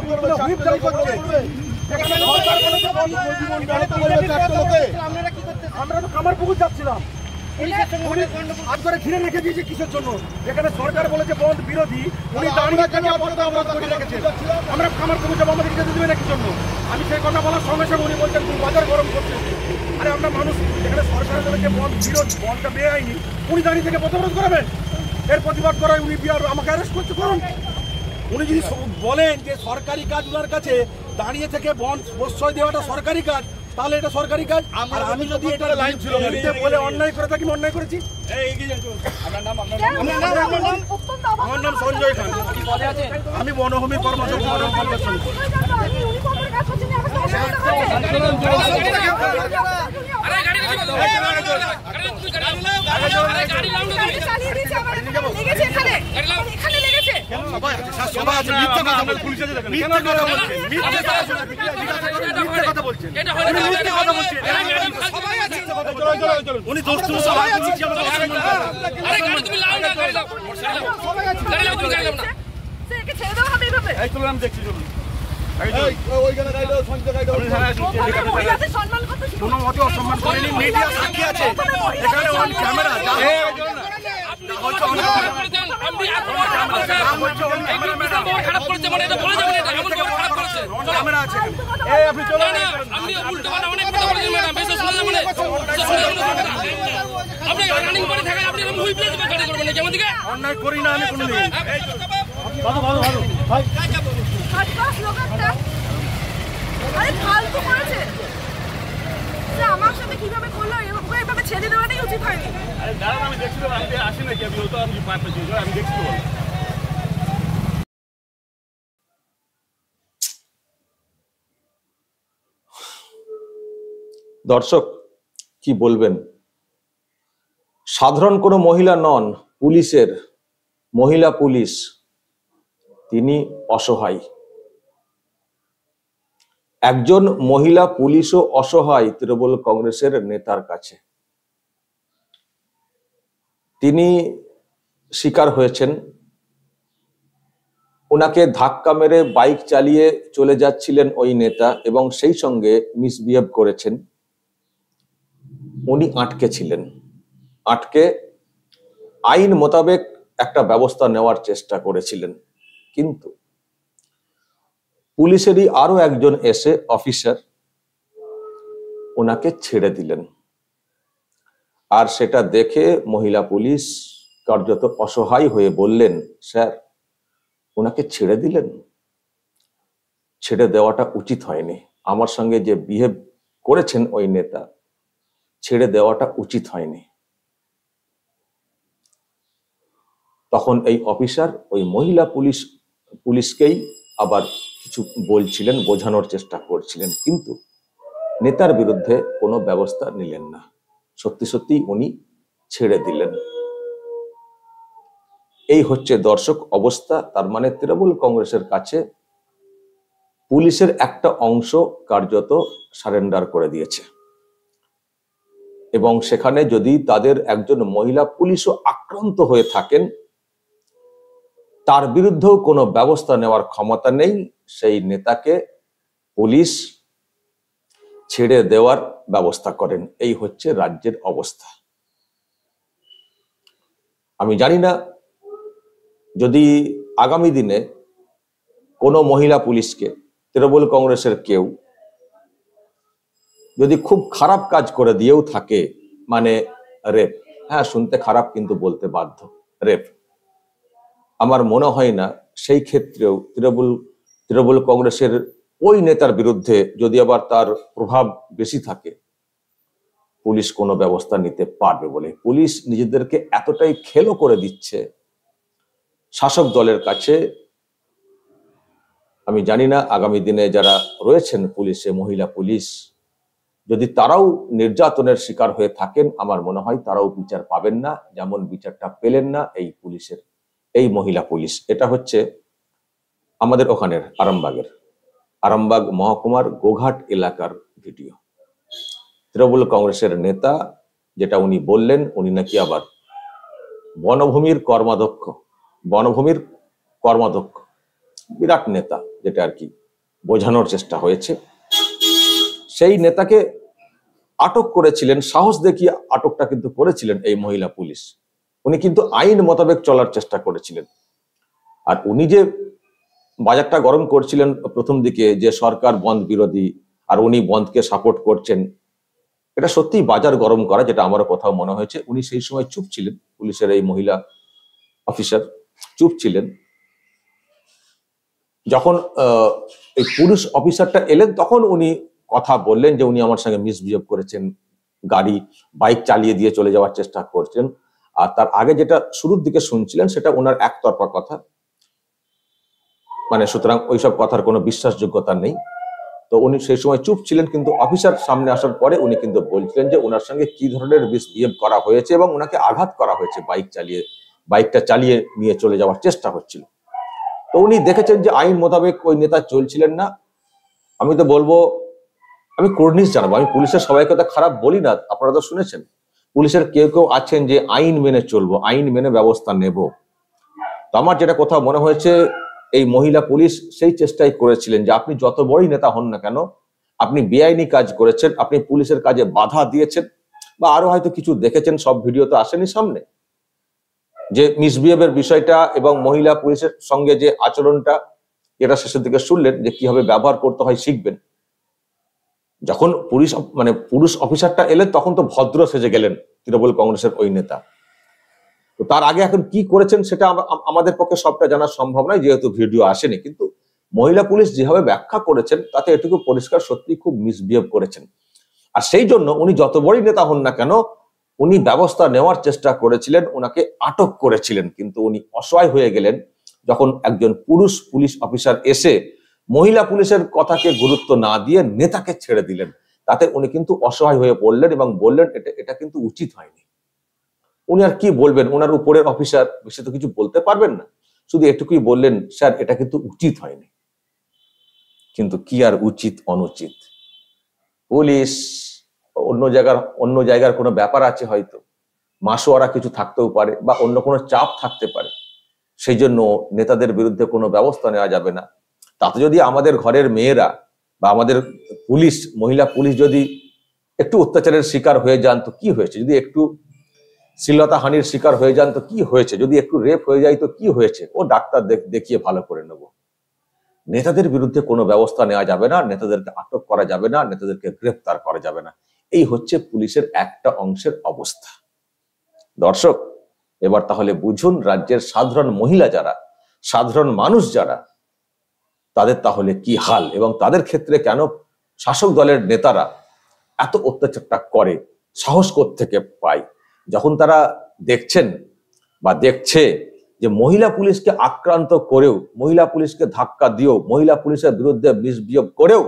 Whip জারি করছে। আমরা তো কামারপুকুর যাচ্ছিলাম, ঘিরে রেখে দিয়েছে কিসের জন্য? এখানে সরকার বলেছে বন্ধ বিরোধী, উনি দাঁড়িয়ে কেন রেখেছেন? আমরা কামারপুকুর যাবো, আমাদের যেতে দেবে না কি জন্য? আমি সেই কথা বলার সঙ্গে সঙ্গে উনি বলছেন বাজার গরম করছে। আরে আমরা মানুষ, এখানে সরকারের বলেছে বন্ধ বিরোধী, বন্ধটা বেআইনি, উনি দাঁড়িয়ে থেকে প্রতিবাদ করাবেন? এর প্রতিবাদ করায় উনি আমাকে অ্যারেস্ট করতে করুন। উনি যদি বলেন যে সরকারি কাজ ওনার কাছে দাঁড়িয়ে থেকে বন্ধ প্রশ্রয় দেওয়াটা সরকারি কাজ, তাহলে এটা সরকারি কাজ। আর আমি যদি এটা লাইন ছিল বলে অন্যায় করে থাকি, অন্যায় করেছি। আমার নাম সঞ্জয় খান, আমি বনভূমি কর্মচারী। কোনো মতে অসম্মান করেনি, মিডিয়া সাক্ষী আছে, এখানে অন ক্যামেরা অন্যায় করি না আমি কোনোদিন। আমার সাথে কিভাবে করলো, এভাবে ছেড়ে দেওয়াটাই উচিত হয়নি। আমি দেখছিলাম, আমি আসি না কি আমি দেখছি। দর্শক কি বলবেন, সাধারণ কোনো মহিলা নন, পুলিশের মহিলা পুলিশ, তিনি অসহায়। একজন মহিলা পুলিশও অসহায় তৃণমূল কংগ্রেসের নেতার কাছে। তিনি শিকার হয়েছেন, ওনাকে ধাক্কা মেরে বাইক চালিয়ে চলে যাচ্ছিলেন ওই নেতা এবং সেই সঙ্গে মিসবিহেভ করেছেন। উনি আটকে ছিলেন, আটকে আইন মোতাবেক একটা ব্যবস্থা নেওয়ার চেষ্টা করেছিলেন, কিন্তু পুলিশেরই আরো একজন এসে অফিসার ওনাকে ছেড়ে দিলেন। আর সেটা দেখে মহিলা পুলিশ কার্যত অসহায় হয়ে বললেন, স্যার ওনাকে ছেড়ে দিলেন, ছেড়ে দেওয়াটা উচিত হয়নি, আমার সঙ্গে যে বিহেভ করেছেন ওই নেতা, ছেড়ে দেওয়াটা উচিত হয়নি। তখন এই অফিসার ওই মহিলা পুলিশকেই আবার কিছু বলছিলেন, বোঝানোর চেষ্টা করছিলেন, কিন্তু নেতার বিরুদ্ধে কোনো ব্যবস্থা নিলেন না। সত্যি সত্যি উনি ছেড়ে দিলেন। এই হচ্ছে দর্শক অবস্থা। তার মানে তৃণমূল কংগ্রেসের কাছে পুলিশের একটা অংশ কার্যত সারেন্ডার করে দিয়েছে, এবং সেখানে যদি তাদের একজন মহিলা পুলিশও আক্রান্ত হয়ে থাকেন, তার বিরুদ্ধেও কোনো ব্যবস্থা নেওয়ার ক্ষমতা নেই। সেই নেতাকে পুলিশ ছেড়ে দেওয়ার ব্যবস্থা করেন। এই হচ্ছে রাজ্যের অবস্থা। আমি জানি না যদি আগামী দিনে কোনো মহিলা পুলিশকে তৃণমূল কংগ্রেসের কেউ যদি খুব খারাপ কাজ করে দিয়েও থাকে, মানে রেপ, হ্যাঁ শুনতে খারাপ কিন্তু বলতে বাধ্য, রেপ, আমার মনে হয় না সেই ক্ষেত্রেও তৃণমূল কংগ্রেসের ওই নেতার বিরুদ্ধে যদি আবার তার প্রভাব বেশি থাকে, পুলিশ কোনো ব্যবস্থা নিতে পারবে বলে। পুলিশ নিজেদেরকে এতটাই খেলো করে দিচ্ছে শাসক দলের কাছে। আমি জানি না আগামী দিনে যারা রয়েছেন পুলিশে, মহিলা পুলিশ, যদি তারাও নির্যাতনের শিকার হয়ে থাকেন, আমার মনে হয় তারাও বিচার পাবেন না, যেমন বিচারটা পেলেন না এই পুলিশের, এই মহিলা পুলিশ। এটা হচ্ছে আমাদের ওখানের আরামবাগ মহকুমার গোঘাট এলাকার ভিডিও। তৃণমূল কংগ্রেসের নেতা যেটা উনি বললেন, উনি নাকি আবার বনভূমির কর্মাধ্যক্ষ, বিরাট নেতা, যেটা আর কি বোঝানোর চেষ্টা হয়েছে। সেই নেতাকে আটক করেছিলেন, সাহস দেখিয়ে আটকটা কিন্তু করেছিলেন এই মহিলা পুলিশ। উনি কিন্তু আইন মোতাবেক চলার চেষ্টা করেছিলেন। আর উনি যে বাজারটা গরম করছিলেন প্রথম দিকে, যে সরকার বন্ধ বিরোধী আর উনি বন্ধকে সাপোর্ট করছেন, এটা সত্যি বাজার গরম করা, যেটা আমারও কোথাও মনে হয়েছে। উনি সেই সময় চুপ ছিলেন, পুলিশের এই মহিলা অফিসার চুপ ছিলেন। যখন এই পুলিশ অফিসারটা এলেন তখন উনি কথা বললেন যে উনি আমার সঙ্গে মিসবিহেভ করেছেন, বাইক চালিয়ে দিয়ে চলে যাওয়ার চেষ্টা করছেন। আর তার আগে যেটা শুরুর দিকে শুনছিলেন সেটা ওনার একতরফা কথা, মানে সুতরাং ওইসব কথার কোনো বিশ্বাসযোগ্যতা নেই। তো উনি সেই সময় চুপ ছিলেন, কিন্তু অফিসার সামনে আসার পরে উনি কিন্তু বলছিলেন যে ওনার সঙ্গে কি ধরনের মিসবিহেভ করা হয়েছে এবং ওনাকে আঘাত করা হয়েছে, বাইকটা চালিয়ে নিয়ে চলে যাওয়ার চেষ্টা হচ্ছিল। তো উনি দেখেছেন যে আইন মোতাবেক ওই নেতা চলছিলেন না। আমি তো বলবো, আমি কর্নিশ জানাবো, আমি পুলিশের সবাইকে তো খারাপ বলি না, আপনারা তো শুনেছেন পুলিশের কেউ কেউ আছেন যে আইন মেনে চলবো, আইন মেনে ব্যবস্থা নেব। তো আমার যেটা কোথাও মনে হয়েছে এই মহিলা পুলিশ সেই চেষ্টাই করেছিলেন যে আপনি যত বড়ই নেতা হন না কেন, আপনি বেআইনি কাজ করেছেন, আপনি পুলিশের কাজে বাধা দিয়েছেন, বা আরো হয়তো কিছু দেখেছেন, সব ভিডিও তো আসেনি সামনে, যে মিসবিহেভের বিষয়টা এবং মহিলা পুলিশের সঙ্গে যে আচরণটা, এটা শেষের দিকে শুনলেন যে কিভাবে ব্যবহার করতে হয় শিখবেন। যখন পুলিশ অফিসারটা এলেন তখন তো ভদ্র সেজে গেলেন তৃণমূল কংগ্রেসের ওই নেতা। তো তার আগে এখন কি করেছেন সেটা আমাদের পক্ষে সবটা জানা সম্ভব নয়, যেহেতু ভিডিও আসেনি। কিন্তু মহিলা পুলিশ যেভাবে ব্যাখ্যা করেছেন তাতে এটুকু পরিষ্কার সত্যি খুব মিসবিহেভ করেছেন। আর সেই জন্য উনি যত বড়ই নেতা হন না কেন, উনি ব্যবস্থা নেওয়ার চেষ্টা করেছিলেন, ওনাকে আটক করেছিলেন। কিন্তু উনি অসহায় হয়ে গেলেন যখন একজন পুলিশ অফিসার এসে মহিলা পুলিশের কথাকে গুরুত্ব না দিয়ে নেতাকে ছেড়ে দিলেন। তাতে উনি কিন্তু অসহায় হয়ে পড়লেন এবং বললেন এটা কিন্তু উচিত হয়নি। উনি আর কি বলবেন, ওনার উপরের অফিসার, বেশি তো কিছু বলতে পারবেন না, শুধু এটুকুই বললেন, স্যার এটা কিন্তু উচিত হয়নি। কিন্তু কি আর উচিত অনুচিত, পুলিশ অন্য জায়গার কোনো ব্যাপার আছে, হয়তো মাসোয়ারা কিছু থাকতেও পারে বা অন্য কোনো চাপ থাকতে পারে, সেই জন্য নেতাদের বিরুদ্ধে কোনো ব্যবস্থা নেওয়া যাবে না। তাতে যদি আমাদের ঘরের মেয়েরা বা আমাদের মহিলা পুলিশ যদি একটু অত্যাচারের শিকার হয়ে যান তো কি হয়েছে, যদি একটু শ্লীলতাহানির শিকার হয়ে যান তো কি হয়েছে, যদি একটু রেপ হয়ে যায় তো কি হয়েছে, ও ডাক্তার দেখিয়ে ভালো করে নেব। নেতাদের বিরুদ্ধে কোনো ব্যবস্থা নেওয়া যাবে না, নেতাদেরকে আটক করা যাবে না, নেতাদেরকে গ্রেফতার করা যাবে না। এই হচ্ছে পুলিশের একটা অংশের অবস্থা। দর্শক, এবার তাহলে বুঝুন রাজ্যের সাধারণ মহিলা যারা, সাধারণ মানুষ যারা, তাদের তাহলে কি হাল, এবং তাদের ক্ষেত্রে কেন শাসক দলের নেতারা এত অত্যাচারটা করে, সাহস থেকে পায়। যখন তারা দেখছেন বা দেখছে যে মহিলা পুলিশকে আক্রান্ত করেও, মহিলা পুলিশকে ধাক্কা দিয়েও, মহিলা পুলিশের বিরুদ্ধে মিসবিহেভ করেও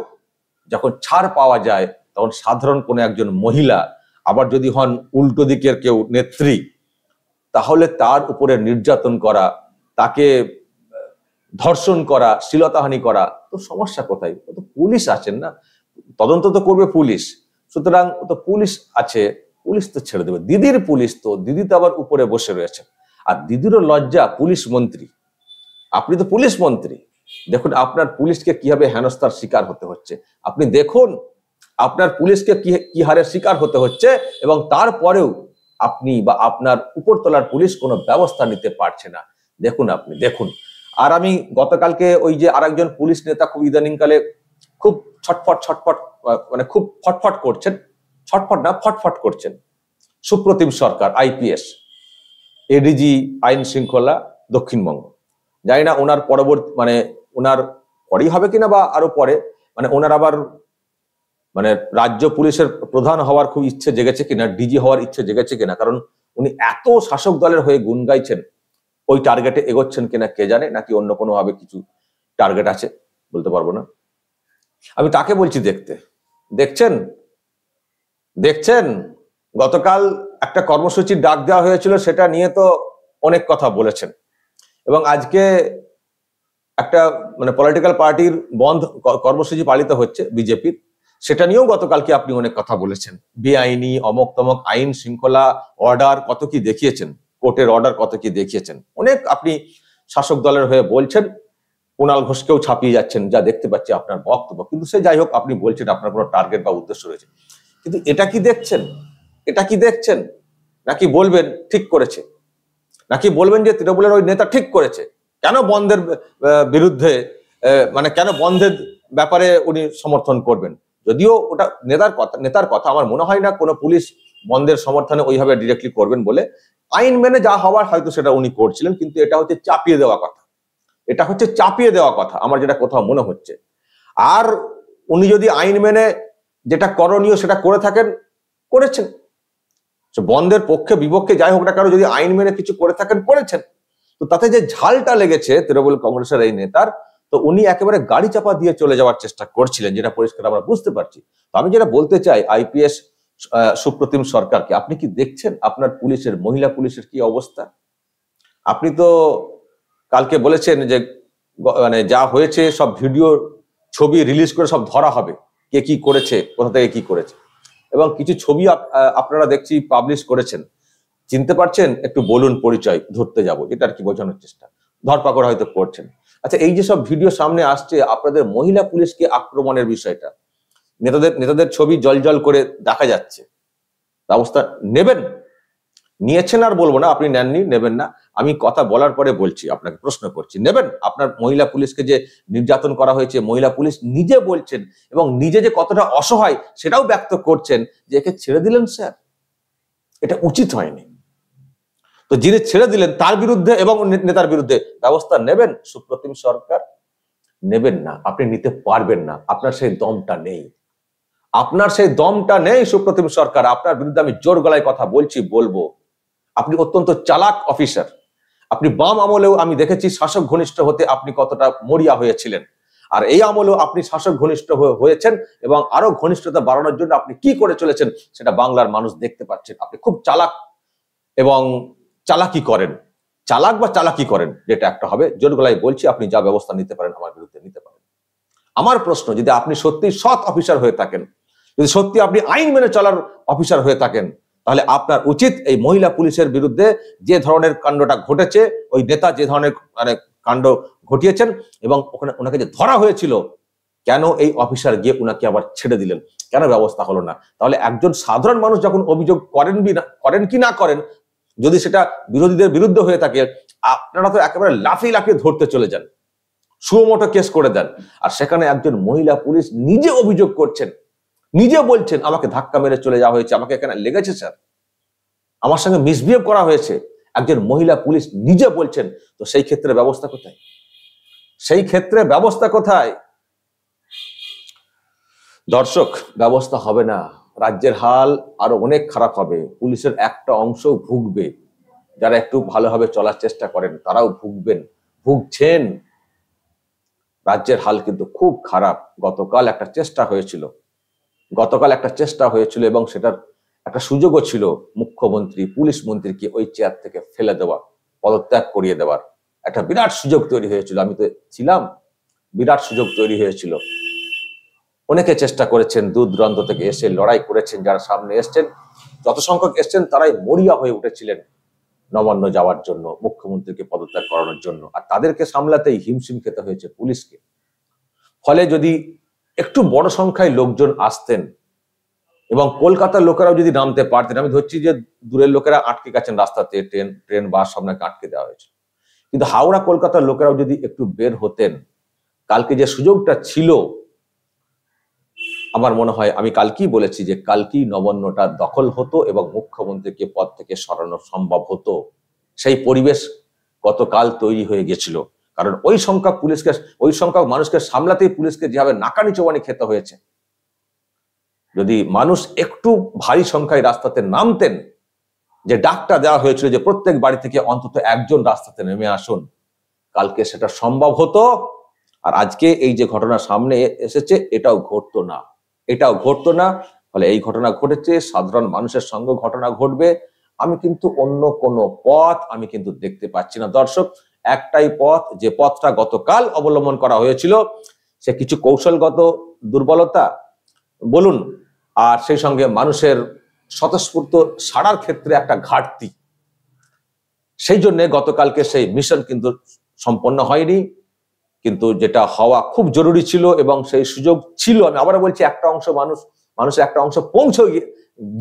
যখন ছাড় পাওয়া যায়, তখন সাধারণ কোনো একজন মহিলা, আবার যদি হন উল্টো দিকের কেউ নেত্রী, তাহলে তার উপরে নির্যাতন করা, তাকে ধর্ষণ করা, শ্লীলতাহানি করা, তো সমস্যা কোথায়? তো পুলিশ আছেন না, তদন্ত তো করবে পুলিশ। সুতরাং তো পুলিশ আছে, পুলিশ তো ছেড়ে দেবে। দিদির পুলিশ তো, দিদি তো আবার উপরে বসে রয়েছে। আর দিদিরও লজ্জা, পুলিশ মন্ত্রী, আপনি তো পুলিশ মন্ত্রী, দেখুন আপনার পুলিশকে কিভাবে হেনস্থার শিকার হতে হচ্ছে। আপনি দেখুন আপনার পুলিশকে কি হারে শিকার হতে হচ্ছে, এবং তারপরেও আপনি বা আপনার উপরতলার পুলিশ কোনো ব্যবস্থা নিতে পারছে না। দেখুন, আপনি দেখুন। আর আমি গতকালকে ওই যে আরেকজন পুলিশ নেতা খুব ইদানিংকালে খুব ছটফট মানে খুব ফটফট করছেন, ফটফট করছেন, সুপ্রতিম সরকার, আইপিএস, এডিজি আইন শৃঙ্খলা দক্ষিণবঙ্গ। জানি না ওনার পরবর্তী মানে ওনার পরেই হবে কিনা বা আরো পরে, মানে ওনার আবার মানে রাজ্য পুলিশের প্রধান হওয়ার খুব ইচ্ছে জেগেছে কিনা, ডিজি হওয়ার ইচ্ছে জেগেছে কিনা, কারণ উনি এত শাসক দলের হয়ে গুণ গাইছেন। ওই টার্গেটে এগোচ্ছেন কিনা কে জানে, নাকি অন্য কোনো ভাবে কিছু টার্গেট আছে, বলতে পারবো না। আমি তাকে বলছি দেখছেন গতকাল একটা কর্মসূচির ডাক দেওয়া হয়েছিল, সেটা নিয়ে তো অনেক কথা বলেছেন, এবং আজকে একটা মানে পলিটিক্যাল পার্টির বন্ধ কর্মসূচি পালিত হচ্ছে বিজেপির, সেটা নিয়েও গতকালকে আপনি অনেক কথা বলেছেন। বেআইনি অমক তমক আইন শৃঙ্খলা অর্ডার কত কি দেখিয়েছেন, কোর্টের অর্ডার কত কি দেখিয়েছেন, অনেক আপনি শাসক দলের হয়ে বলছেন। কুণাল ঘোষকেও ছাপিয়ে যাচ্ছেন, যা দেখতে পাচ্ছি আপনার বক্তব্য। কিন্তু সে যাই হোক, আপনি বলছেন আপনার কোনো টার্গেট বা উদ্দেশ্য রয়েছে, কিন্তু এটা কি দেখছেন? এটা কি দেখছেন? নাকি বলবেন ঠিক করেছে, নাকি বলবেন যে তৃণমূলের ওই নেতা ঠিক করেছে? কেন বন্ধের বিরুদ্ধে, মানে কেন বন্ধের ব্যাপারে উনি সমর্থন করবেন? যদিও ওটা নেতার কথা আমার মনে হয় না কোনো পুলিশ বন্ধের সমর্থনে ওইভাবে ডিরেক্টলি করবেন বলে। আইন মেনে যা হওয়ার হয়তো সেটা উনি করছিলেন, কিন্তু এটা হচ্ছে চাপিয়ে দেওয়া কথা, এটা হচ্ছে চাপিয়ে দেওয়া কথা আমার যেটা কোথাও মনে হচ্ছে। আর উনি যদি আইন মেনে যেটা করণীয় সেটা করে থাকেন, করেছেন, বন্ধের পক্ষে বিপক্ষে যাই হোক না কারো, যদি আইন মেনে কিছু করে থাকেন, করেছেন। তো তাতে যে ঝালটা লেগেছে তৃণমূল কংগ্রেসের এই নেতার, তো উনি একেবারে গাড়ি চাপা দিয়ে চলে যাওয়ার চেষ্টা করছিলেন, যেটা পরিষ্কার আমরা বুঝতে পারছি। তো আমি যেটা বলতে চাই, আইপিএস সুপ্রতিম সরকারকে, আপনি কি দেখছেন আপনার পুলিশের, মহিলা পুলিশের কি অবস্থা? আপনি তো কালকে বলেছেন যে মানে যা হয়েছে সব ভিডিও ছবি রিলিজ করে সব ধরা হবে, কে কি করেছে, কোথা থেকে কি করেছে, এবং কিছু ছবি আপনারা দেখছি পাবলিশ করেছেন। চিনতে পারছেন? একটু বলুন, পরিচয় ধরতে যাব, এটা আর কি বোঝানোর চেষ্টা। ধরপাকড় হয়তো করছেন। আচ্ছা, এই যে সব ভিডিও সামনে আসছে আপনাদের মহিলা পুলিশকে আক্রমণের বিষয়টা, নেতাদের ছবি জল করে দেখা যাচ্ছে, ব্যবস্থা নেবেন? নিয়েছেন আর বলবো না, আপনি নেননি, নেবেন না, আমি কথা বলার পরে বলছি, আপনাকে প্রশ্ন করছি, নেবেন? আপনার মহিলা পুলিশকে যে নির্যাতন করা হয়েছে, মহিলা পুলিশ নিজে বলছেন এবং নিজে যে কতটা অসহায় সেটাও ব্যক্ত করছেন, যে একে ছেড়ে দিলেন স্যার, এটা উচিত হয়নি। তো যিনি ছেড়ে দিলেন তার বিরুদ্ধে এবং নেতার বিরুদ্ধে ব্যবস্থা নেবেন সুপ্রতিম সরকার? নেবেন না, আপনি নিতে পারবেন না, আপনার সেই দমটা নেই, আপনার সেই দমটা নেই সুপ্রতিম সরকার। আপনার বিরুদ্ধে আমি জোর গলায় কথা বলবো। আপনি অত্যন্ত চালাক অফিসার। আপনি বাম আমলেও আমি দেখেছি শাসক ঘনিষ্ঠ হতে আপনি কতটা মরিয়া হয়েছিলেন, আর এই আমলেও আপনি শাসক ঘনিষ্ঠ হয়েছেন, এবং আরো ঘনিষ্ঠতা বাড়ানোর জন্য আপনি কি করে চলেছেন সেটা বাংলার মানুষ দেখতে পাচ্ছেন। আপনি খুব চালাক এবং চালাকি করেন, যেটা একটা হবে। জোর গলায় বলছি, আপনি যা ব্যবস্থা নিতে পারেন আমার বিরুদ্ধে নিতে পারেন। আমার প্রশ্ন, যদি আপনি সত্যি সৎ অফিসার হয়ে থাকেন, যদি সত্যি আপনি আইন মেনে চলার অফিসার হয়ে থাকেন, তাহলে আপনার উচিত এই মহিলা পুলিশের বিরুদ্ধে যে ধরনের কাণ্ডটা ঘটেছে, ওই নেতা যে ধরনের মানে কাণ্ড ঘটিয়েছেন, এবং ওনাকে যে ধরা হয়েছিল, কেন এই অফিসার গিয়ে ওনাকে আবার ছেড়ে দিলেন, কেন ব্যবস্থা হলো না? তাহলে একজন সাধারণ মানুষ যখন অভিযোগ করেন কি না করেন, যদি সেটা বিরোধীদের বিরুদ্ধে হয়ে থাকে, আপনারা তো একেবারে লাফিয়ে ধরতে চলে যান, সুমোটো কেস করে দেন। আর সেখানে একজন মহিলা পুলিশ নিজে অভিযোগ করছেন, নিজে বলছেন আমাকে ধাক্কা মেরে চলে যাওয়া হয়েছে, আমাকে এখানে লেগেছে স্যার, আমার সঙ্গে মিসবিহেভ করা হয়েছে, একজন মহিলা পুলিশ নিজে বলছেন। তো সেই ক্ষেত্রে ব্যবস্থা কোথায়? দর্শক, ব্যবস্থা হবে না, রাজ্যের হাল আরো অনেক খারাপ হবে, পুলিশের একটা অংশ ভুগবে, যারা একটু ভালোভাবে চলার চেষ্টা করেন তারাও ভুগছেন। রাজ্যের হাল কিন্তু খুব খারাপ। গতকাল একটা চেষ্টা হয়েছিল এবং সেটার একটা সুযোগও ছিল মুখ্যমন্ত্রী পুলিশ মন্ত্রীকে ওই চেয়ার থেকে ফেলে দেওয়া, পদত্যাগ করিয়ে দেওয়ার একটা বিরাট সুযোগ তৈরি হয়েছিল। আমি তো ছিলাম, বিরাট সুযোগ তৈরি হয়েছিল। অনেকে চেষ্টা করেছেন, দূর দূরান্ত থেকে এসে লড়াই করেছেন, যারা সামনে এসছেন, যত সংখ্যক এসছেন তারাই মরিয়া হয়ে উঠেছিলেন নবান্ন যাওয়ার জন্য, মুখ্যমন্ত্রীকে পদত্যাগ করানোর জন্য, আর তাদেরকে সামলাতেই হিমশিম খেতে হয়েছে পুলিশকে। ফলে যদি একটু বড় সংখ্যায় লোকজন আসতেন এবং কলকাতার লোকেরাও যদি নামতে পারতেন, আমি ধরছি যে দূরের লোকেরা আটকে গেছেন রাস্তাতে, ট্রেন বাস সামনে আটকে দেওয়া হয়েছে, কিন্তু হাওড়া কলকাতার লোকেরাও যদি একটু বের হতেন, কালকে যে সুযোগটা ছিল, আমার মনে হয়, আমি কালকেই বলেছি যে কালকেই নবান্নটা দখল হতো এবং মুখ্যমন্ত্রীকে পদ থেকে সরানো সম্ভব হতো। সেই পরিবেশ গতকাল তৈরি হয়ে গেছিল, কারণ ওই সংখ্যক মানুষকে সামলাতেই পুলিশকে যেভাবে নাকানি চোবানি খেতে হয়েছে। যদি মানুষ একটু ভারী সংখ্যায় রাস্তাতে নামতেন, যে ডাকটা দেওয়া হয়েছিল যে প্রত্যেক বাড়ি থেকে অন্তত একজন রাস্তাতে নেমে আসুন, কালকে সেটা সম্ভব হতো। আর আজকে এই যে ঘটনা সামনে এসেছে, এটাও ঘটতো না। ফলে এই ঘটনা ঘটেছে, সাধারণ মানুষের সঙ্গে ঘটনা ঘটবে। আমি কিন্তু অন্য কোনো পথ আমি কিন্তু দেখতে পাচ্ছি না। দর্শক, একটাই পথ, যে পথটা গতকাল অবলম্বন করা হয়েছিল, সে কিছু কৌশলগত দুর্বলতা বলুন, আর সেই সঙ্গে মানুষের স্বতঃস্ফূর্ত সাড়ার ক্ষেত্রে একটা ঘাটতি, সেই জন্য গতকালকে সেই মিশন কিন্তু সম্পন্ন হয়নি। কিন্তু যেটা হওয়া খুব জরুরি ছিল এবং সেই সুযোগ ছিল, আমি আবার বলছি একটা অংশ মানুষের একটা অংশ পৌঁছে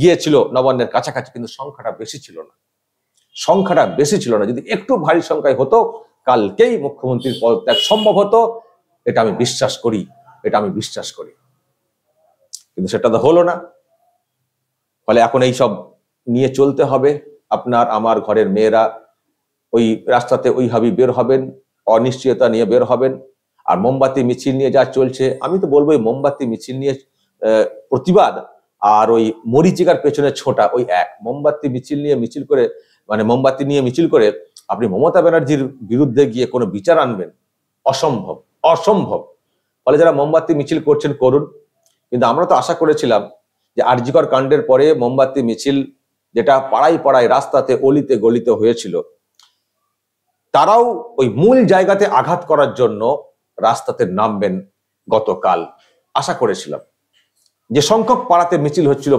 গিয়েছিল নবান্নের কাছাকাছি, কিন্তু সংখ্যাটা বেশি ছিল না, সংখ্যাটা বেশি ছিল না। যদি একটু ভারী সংখ্যায় হতো কালকেই মুখ্যমন্ত্রীর পদত্যাগ সম্ভব হতো, এটা আমি বিশ্বাস করি, এটা আমি বিশ্বাস করি। কিন্তু সেটা তো হলো না। ফলে এখন এই সব নিয়ে চলতে হবে। আপনার আমার ঘরের মেয়েরা ওই রাস্তাতে ওইভাবেই বের হবেন, অনিশ্চয়তা নিয়ে বের হবেন। আর মোমবাতি মিছিল নিয়ে যা চলছে, আমি তো বলবো মোমবাতি মিছিল নিয়ে প্রতিবাদ আর ওই মরিচিকার পেছনে ছোটা ওই এক। মোমবাতি মিছিল নিয়ে মিছিল করে, মানে মোমবাতি নিয়ে মিছিল করে আপনি মমতা ব্যানার্জির বিরুদ্ধে গিয়ে কোনো বিচার আনবেন, অসম্ভব, অসম্ভব। ফলে যারা মোমবাতি মিছিল করছেন করুন, কিন্তু আমরা তো আশা করেছিলাম যে আরজিকর কাণ্ডের পরে মোমবাতি মিছিল যেটা পাড়ায় পাড়ায় রাস্তাতে অলিতে গলিতে হয়েছিল, তারাও ওই মূল জায়গাতে আঘাত করার জন্য রাস্তাতে নামবেন গতকাল। আশা করেছিলাম যে সংখ্যক পাড়াতে মিছিল হচ্ছিল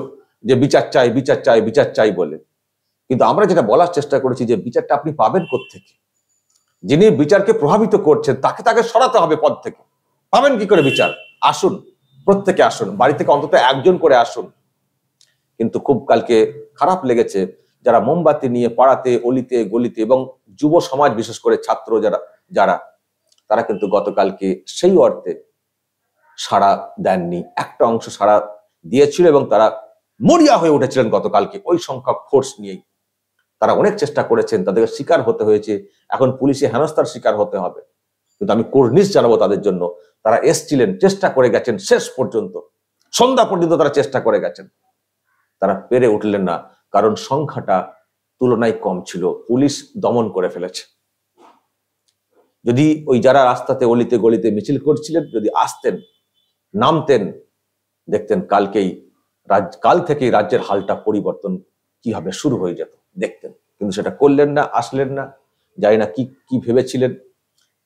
যে বিচার চাই, বিচার চাই, বিচার চাই বলে। কিন্তু আমরা যেটা বলার চেষ্টা করেছি যে বিচারটা আপনি পাবেন কোত্থেকে? যিনি বিচারকে প্রভাবিত করছেন তাকে সরাতে হবে পদ থেকে। পাবেন কি করে বিচার? আসুন, প্রত্যেকে আসুন, বাড়ি থেকে অন্তত একজন করে আসুন। কিন্তু খুব কালকে খারাপ লেগেছে যারা মোমবাতি নিয়ে পাড়াতে অলিতে গলিতে এবং যুব সমাজ বিশেষ করে ছাত্র যারা তারা কিন্তু গতকালকে সেই অর্থে সাড়া দেননি। একটা অংশ সাড়া দিয়েছিল এবং তারা মরিয়া হয়ে উঠেছিলেন গতকালকে ওই সংখ্যক ফোর্স নিয়েই। তারা অনেক চেষ্টা করেছেন, তাদেরকে শিকার হতে হয়েছে, এখন পুলিশে হেনস্থার শিকার হতে হবে। কিন্তু আমি কুর্নিশ জানাবো তাদের জন্য, তারা এসছিলেন, চেষ্টা করে গেছেন শেষ পর্যন্ত, সন্ধ্যা পর্যন্ত তারা চেষ্টা করে গেছেন। তারা পেরে উঠলেন না, কারণ সংখ্যাটা তুলনায় কম ছিল, পুলিশ দমন করে ফেলেছে। যদি ওই যারা রাস্তাতে অলিতে গলিতে মিছিল করছিলেন যদি আসতেন, নামতেন, দেখতেন কাল থেকেই রাজ্যের হালটা পরিবর্তন কিভাবে শুরু হয়ে যেত দেখতেন। কিন্তু সেটা করলেন না, আসলেন না। জানি না কি ভেবেছিলেন,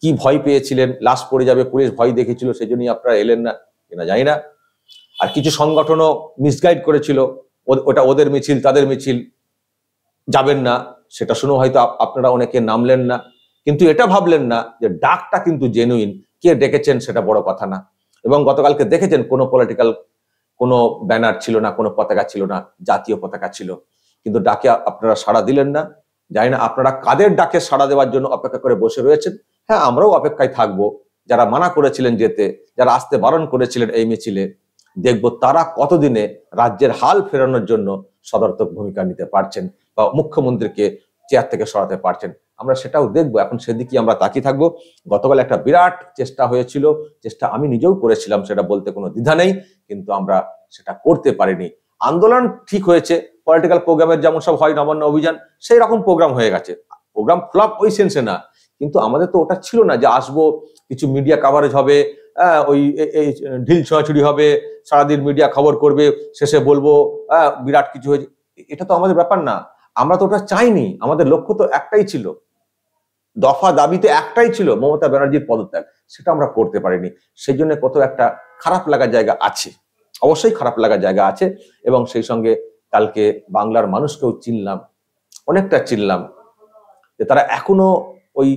কি ভয় পেয়েছিলেন, লাশ পড়ে যাবে, পুলিশ ভয় দেখেছিল, সেই জন্যই আপনারা এলেন না কিনা জানি না। আর কিছু সংগঠনও মিসগাইড করেছিল, ওটা ওদের মিছিল, তাদের মিছিল, যাবেন না, সেটা শুনে হয়তো আপনারা অনেকে নামলেন না। কিন্তু এটা ভাবলেন না যে ডাকটা কিন্তু জেনুইন, কে ডেকেছেন সেটা বড় কথা না। এবং গতকালকে দেখেছেন কোনো পলিটিক্যাল কোনো ব্যানার ছিল না, কোনো পতাকা ছিল না, জাতীয় পতাকা ছিল। কিন্তু ডাকে আপনারা সাড়া দিলেন না। জানি না আপনারা কাদের ডাকে সাড়া দেওয়ার জন্য অপেক্ষা করে বসে রয়েছেন। হ্যাঁ, আমরাও অপেক্ষায় থাকবো। যারা মানা করেছিলেন যেতে, যারা আসতে বারণ করেছিলেন এই মিছিলে, দেখব তারা কতদিনে রাজ্যের হাল ফেরানোর জন্য সদর্থক ভূমিকা নিতে পারছেন বা মুখ্যমন্ত্রীকে চেয়ার থেকে সরাতে পারছেন। আমরা সেটাও দেখবো, এখন সেদিকে আমরা তাকিয়ে থাকবো। গতকাল একটা বিরাট চেষ্টা হয়েছিল, চেষ্টা আমি নিজেও করেছিলাম, সেটা বলতে কোনো দ্বিধা নেই, কিন্তু আমরা সেটা করতে পারিনি। আন্দোলন ঠিক হয়েছে, পলিটিক্যাল প্রোগ্রামের যেমন সব হয় নবান্ন অভিযান, সেই রকম প্রোগ্রাম হয়ে গেছে। প্রোগ্রাম ফ্লপ ওই সেন্সে না, কিন্তু আমাদের তো ওটা ছিল না যে আসবো, কিছু মিডিয়া কাভারেজ হবে, ওই ঢিল ছোঁয়াছুড়ি হবে, সারাদিন মিডিয়া খবর করবে, শেষে বলবো বিরাট কিছু হয়েছে। এটা তো আমাদের ব্যাপার না, আমরা তো ওটা চাইনি। আমাদের লক্ষ্য তো একটাই ছিল, দফা দাবিতে একটাই ছিল, মমতা ব্যানার্জির পদত্যাগ। সেটা আমরা করতে পারিনি, সেই জন্য কত একটা খারাপ লাগার জায়গা আছে, অবশ্যই খারাপ লাগার জায়গা আছে। এবং সেই সঙ্গে কালকে বাংলার মানুষকেও চিনলাম, অনেকটা চিনলাম, যে তারা এখনো ওই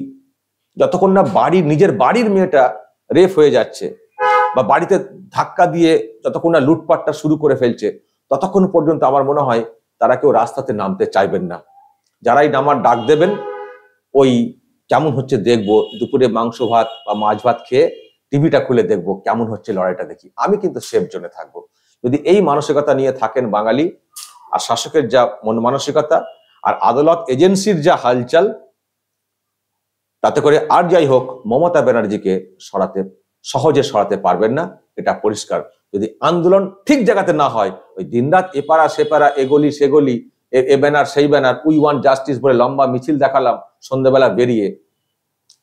যতক্ষণ না নিজের বাড়ির মেয়েটা রেপ হয়ে যাচ্ছে বা বাড়িতে ধাক্কা দিয়ে যতক্ষণ না লুটপাটটা শুরু করে ফেলছে, ততক্ষণ পর্যন্ত আমার মনে হয় তারা কেউ রাস্তাতে নামতে চাইবেন না। যারাই নামার ডাক দেবেন, ওই কেমন হচ্ছে দেখবো, দুপুরে মাংস ভাত বা মাছ ভাত খেয়ে টিভিটা খুলে দেখবো কেমন হচ্ছে লড়াইটা, দেখি। আমি কিন্তু সেফ জোনে থাকবো। যদি এই মানসিকতা নিয়ে থাকেন বাঙালি, আর শাসকের যা মন মানসিকতা আর আদালত এজেন্সির যা হালচাল, তাতে করে আর যাই হোক মমতা ব্যানার্জিকে সহজে সরাতে পারবেন না, এটা পরিষ্কার। যদি আন্দোলন ঠিক জায়গাতে না হয়, ওই দিনরাত এপাড়া সেপাড়া, এগলি সেগলি, এ ব্যানার সেই ব্যানার, উই ওয়ান্ট জাস্টিস বলে লম্বা মিছিল দেখালাম, সন্ধ্যাবেলা বেরিয়ে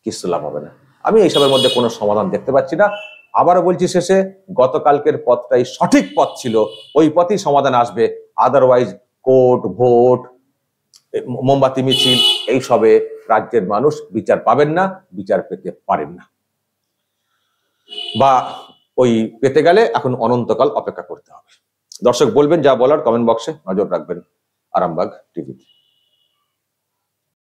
কিছু লাভ হবে না। আমি এইসবের মধ্যে কোনো সমাধান দেখতে পাচ্ছি না। আবারও বলছি শেষে, গতকালকের পথটাই সঠিক পথ ছিল, ওই পথেই সমাধান আসবে। আদারওয়াইজ কোর্ট, ভোট, মোমবাতি মিছিল, এইসবে রাজ্যের মানুষ বিচার পাবেন না, বিচার পেতে পারেন না, বা ওই পেতে গেলে এখন অনন্তকাল অপেক্ষা করতে হবে। দর্শক বলবেন যা বলার, কমেন্ট বক্সে নজর রাখবেন আরামবাগ টিভিতে।